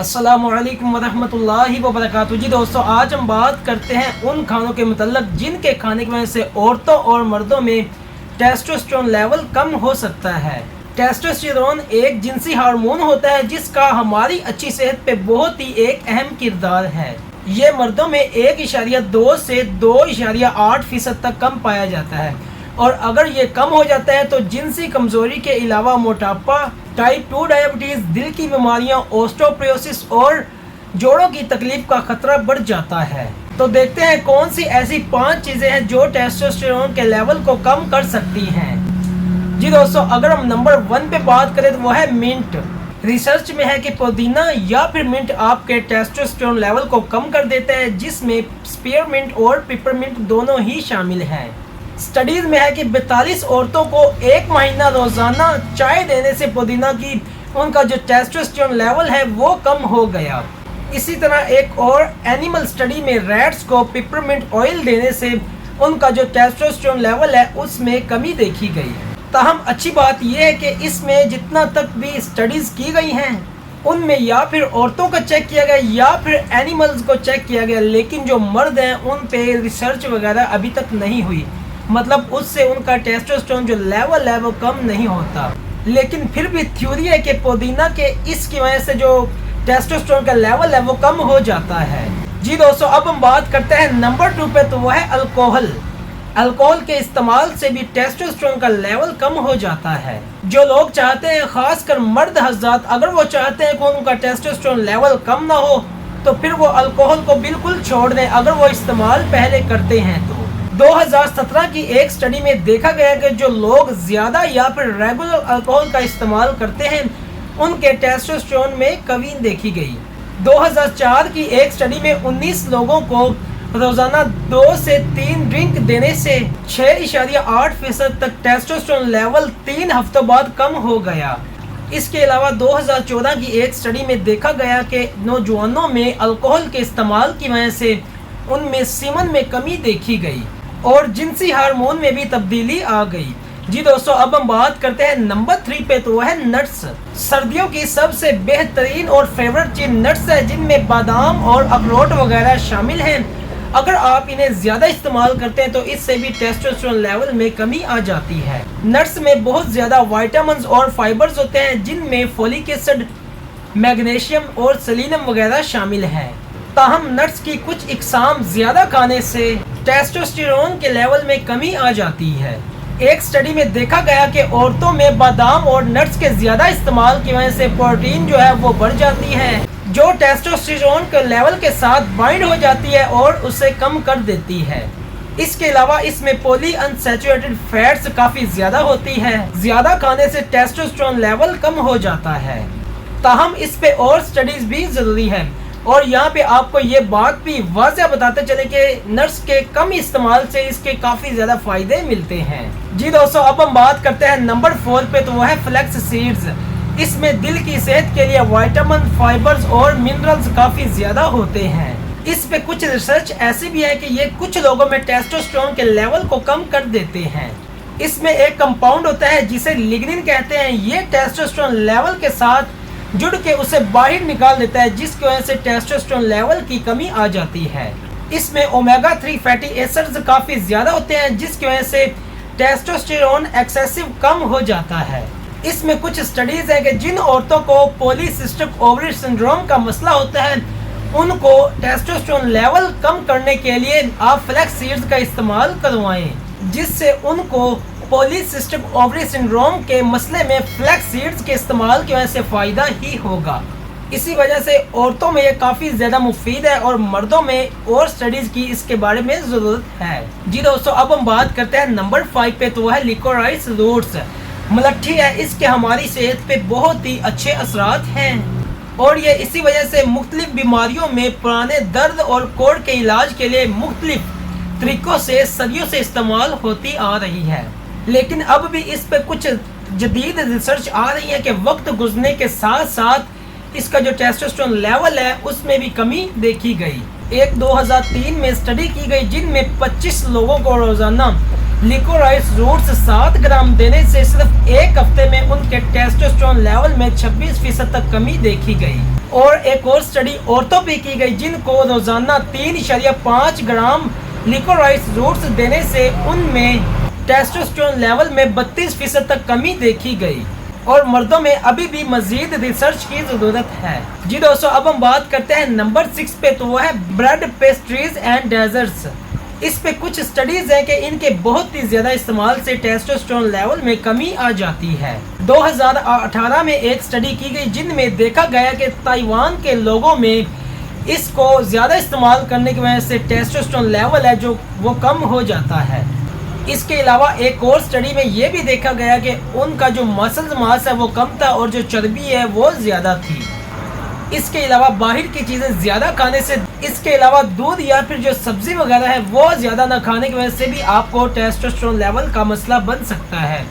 अस्सलामु अलैकुम वरहमतुल्लाहि वबरकातुहू। जी दोस्तों, आज हम बात करते हैं उन खानों के मतलब जिनके खाने की वजह से औरतों और मर्दों में टेस्टोस्टेरोन लेवल कम हो सकता है। टेस्टोस्टेरोन एक जिनसी हार्मोन होता है जिसका हमारी अच्छी सेहत पे बहुत ही एक अहम किरदार है। ये मर्दों में 1.2 से 2.8% तक कम पाया जाता है, और अगर ये कम हो जाता है तो जिनसी कमजोरी के अलावा मोटापा, टाइप 2 डायबिटीज, दिल की बीमारियां, ऑस्टियोपोरोसिस और जोड़ों की तकलीफ का खतरा बढ़ जाता है। तो देखते हैं कौन सी ऐसी 5 चीजें हैं जो टेस्टोस्टेरोन के लेवल को कम कर सकती हैं। जी दोस्तों, अगर हम नंबर 1 पे बात करें तो वो है मिंट। रिसर्च में है कि पुदीना या फिर मिंट आपके टेस्टोस्टेरोन लेवल को कम कर देता है, जिसमें स्पीयरमिंट और पिपरमिंट दोनों ही शामिल हैं। स्टडीज में है कि 42 औरतों को 1 महीना रोजाना चाय देने से पुदीना की उनका जो टेस्टोस्टेरोन लेवल है वो कम हो गया। इसी तरह एक और एनिमल स्टडी में रैट्स को पिपरमिंट ऑयल देने से उनका जो टेस्टोस्टेरोन लेवल है उसमें कमी देखी गई। ताहम अच्छी बात यह है कि इसमें जितना तक भी स्टडीज की गई हैं उनमें या फिर औरतों का चेक किया गया या फिर एनिमल्स को चेक किया गया, लेकिन जो मर्द हैं उन पे रिसर्च वगैरह अभी तक नहीं हुई, मतलब उससे उनका टेस्टोस्टेरोन जो लेवल है वो कम नहीं होता। लेकिन फिर भी थ्योरी है कि पुदीना के इसकी वजह से जो टेस्टोस्टेरोन का लेवल है वो कम हो जाता है। जी दोस्तों, अब हम बात करते हैं नंबर 2 पे, तो वो है अल्कोहल। अल्कोहल के इस्तेमाल से भी टेस्टोस्टेरोन का लेवल कम हो जाता है। जो लोग चाहते हैं, खासकर मर्द हज़रात, अगर वो चाहते हैं कि उनका टेस्टोस्टेरोन लेवल कम ना हो तो फिर वो अल्कोहल को बिल्कुल छोड़ दें अगर वो इस्तेमाल पहले करते हैं तो। 2017 की एक स्टडी में देखा गया कि जो लोग ज़्यादा या फिर रेगुलर अल्कोहल का इस्तेमाल करते हैं उनके टेस्टोस्टेरोन में कमी देखी गई। 2004 की एक स्टडी में 19 लोगों को रोज़ाना 2 से 3 ड्रिंक देने से 6.8% तक टेस्टोस्टेरोन लेवल 3 हफ्तों बाद कम हो गया। इसके अलावा 2014 की एक स्टडी में देखा गया कि नौजवानों में अल्कोहल के इस्तेमाल की वजह से उनमें सीमन में कमी देखी गई और जिनसी हार्मोन में भी तब्दीली आ गई। जी दोस्तों, अब हम बात करते हैं नंबर 3 पे, तो वह है नट्स। सर्दियों की सबसे बेहतरीन और फेवरेट चीज नट्स है, जिनमें बादाम और अखरोट वगैरह शामिल हैं। अगर आप इन्हें ज्यादा इस्तेमाल करते हैं तो इससे भी टेस्टोस्टेरोन लेवल में कमी आ जाती है। नट्स में बहुत ज्यादा विटामिन्स और फाइबर्स होते हैं, जिनमें फोलिक एसिड, मैग्नीशियम और सेलेनियम वगैरह शामिल हैं। ताहम नट्स की कुछ इकसाम ज्यादा खाने से टेस्टोस्टेरोन के लेवल में कमी आ जाती है। एक स्टडी में देखा गया कि औरतों में बादाम और नट्स के ज्यादा इस्तेमाल की वजह से प्रोटीन जो है वो बढ़ जाती है, जो टेस्टोस्टेरोन के लेवल के साथ बाइंड हो जाती है और उसे कम कर देती है। इसके अलावा इसमें पॉली अनसैचुरेटेड फैट्स काफी ज्यादा होती है। ज्यादा खाने से टेस्टोस्टेरोन लेवल कम हो जाता है। ताहम इस पे और स्टडीज भी जरूरी है, और यहाँ पे आपको ये बात भी वाज़ह बताते चले कि नट्स के कम इस्तेमाल से इसके काफ़ी ज़्यादा फ़ायदे मिलते हैं। जी दोस्तों, अब हम बात करते हैं नंबर 4 पे, तो वो है फ्लैक्स सीड्स। इसमें दिल की सेहत के लिए विटामिन, फाइबर्स और मिनरल्स काफ़ी ज़्यादा होते हैं। इस पे कुछ रिसर्च ऐसी भी है कि ये कुछ लोगों में टेस्टोस्टेरोन के लेवल को कम कर देते हैं। इसमें एक कंपाउंड होता है जिसे लिग्निन कहते हैं। ये टेस्टोस्टेरोन लेवल के साथ जुड़ के उसे बाहर निकाल देता है, जिसकी वजह से टेस्टोस्टेरोन लेवल की कमी आ जाती है। इसमें ओमेगा 3 फैटी एसिड्स काफ़ी ज़्यादा होते हैं, जिसकी वजह से टेस्टोस्टेरोन एक्सेसिव कम हो जाता है। इसमें कुछ स्टडीज़ है कि जिन औरतों को पॉलीसिस्टिक ओवरी सिंड्रोम का मसला होता है उनको टेस्टोस्टेरोन लेवल कम करने के लिए आप फ्लैक्स सीड्स का इस्तेमाल करवाएं, जिससे उनको पॉलीसिस्टिक ओवरी सिंड्रोम के मसले में फ्लैक्स सीड्स के इस्तेमाल की वजह से फ़ायदा ही होगा। इसी वजह से औरतों में ये काफ़ी ज़्यादा मुफीद है और मर्दों में और स्टडीज़ की इसके बारे में ज़रूरत है। जी दोस्तों, अब हम बात करते हैं नंबर 5 पे, तो वह है लिकोराइस रूट्स। मलट्ठी है, इसके हमारी सेहत पे बहुत ही अच्छे असरात हैं और ये इसी वजह से मुख्तलिफ बीमारियों में पुराने दर्द और कोड़ के इलाज के लिए मुख्तलिफ तरीक़ों से सदियों से इस्तेमाल होती आ रही है। लेकिन अब भी इस पे कुछ जदीद रिसर्च आ रही है कि वक्त गुजरने के साथ साथ इसका जो टेस्टोस्टेरोन लेवल है उसमें भी कमी देखी गई। एक 2003 में स्टडी की गई जिनमें 25 लोगों को रोज़ाना लिकोराइस रूट्स 7 ग्राम देने से सिर्फ एक हफ्ते में उनके टेस्टोस्टेरोन लेवल में 26% तक कमी देखी गई। और एक और स्टडी औरतों पे की गई जिनको रोजाना 3.5 ग्राम लिकोराइस रूट्स देने से उनमें टेस्टोस्टेरोन लेवल में 32% तक कमी देखी गई। और मर्दों में अभी भी मजीद रिसर्च की जरूरत है। जी दोस्तों, अब हम बात करते हैं नंबर 6 पे, तो वो है ब्रेड, पेस्ट्रीज एंड डेजर्ट्स। इस पे कुछ स्टडीज हैं कि इनके बहुत ही ज्यादा इस्तेमाल से टेस्टोस्टेरोन लेवल में कमी आ जाती है। 2018 में एक स्टडी की गई जिनमें देखा गया कि ताइवान के लोगों में इसको ज्यादा इस्तेमाल करने की वजह से टेस्टोस्टेरोन लेवल है जो वो कम हो जाता है। इसके अलावा एक और स्टडी में ये भी देखा गया कि उनका जो मसल्स मास है वो कम था और जो चर्बी है वो ज्यादा थी। इसके अलावा बाहर की चीज़ें ज़्यादा खाने से, इसके अलावा दूध या फिर जो सब्जी वगैरह है वो ज़्यादा ना खाने की वजह से भी आपको टेस्टोस्टेरोन लेवल का मसला बन सकता है।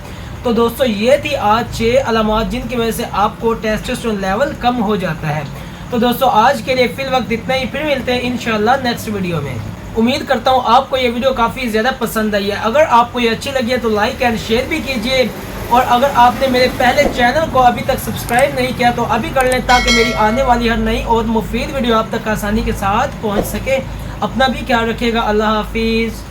तो दोस्तों, ये थी आज 6 अलामात जिनकी वजह से आपको टेस्टोस्टेरोन लेवल कम हो जाता है। तो दोस्तों, आज के लिए फिल वक्त इतना ही, फिर मिलते हैं इंशाल्लाह नेक्स्ट वीडियो में। उम्मीद करता हूँ आपको ये वीडियो काफ़ी ज़्यादा पसंद आई है। अगर आपको ये अच्छी लगी है तो लाइक एंड शेयर भी कीजिए, और अगर आपने मेरे पहले चैनल को अभी तक सब्सक्राइब नहीं किया तो अभी कर लें ताकि मेरी आने वाली हर नई और मुफीद वीडियो आप तक आसानी के साथ पहुंच सके। अपना भी ख्याल रखिएगा। अल्लाह हाफिज़।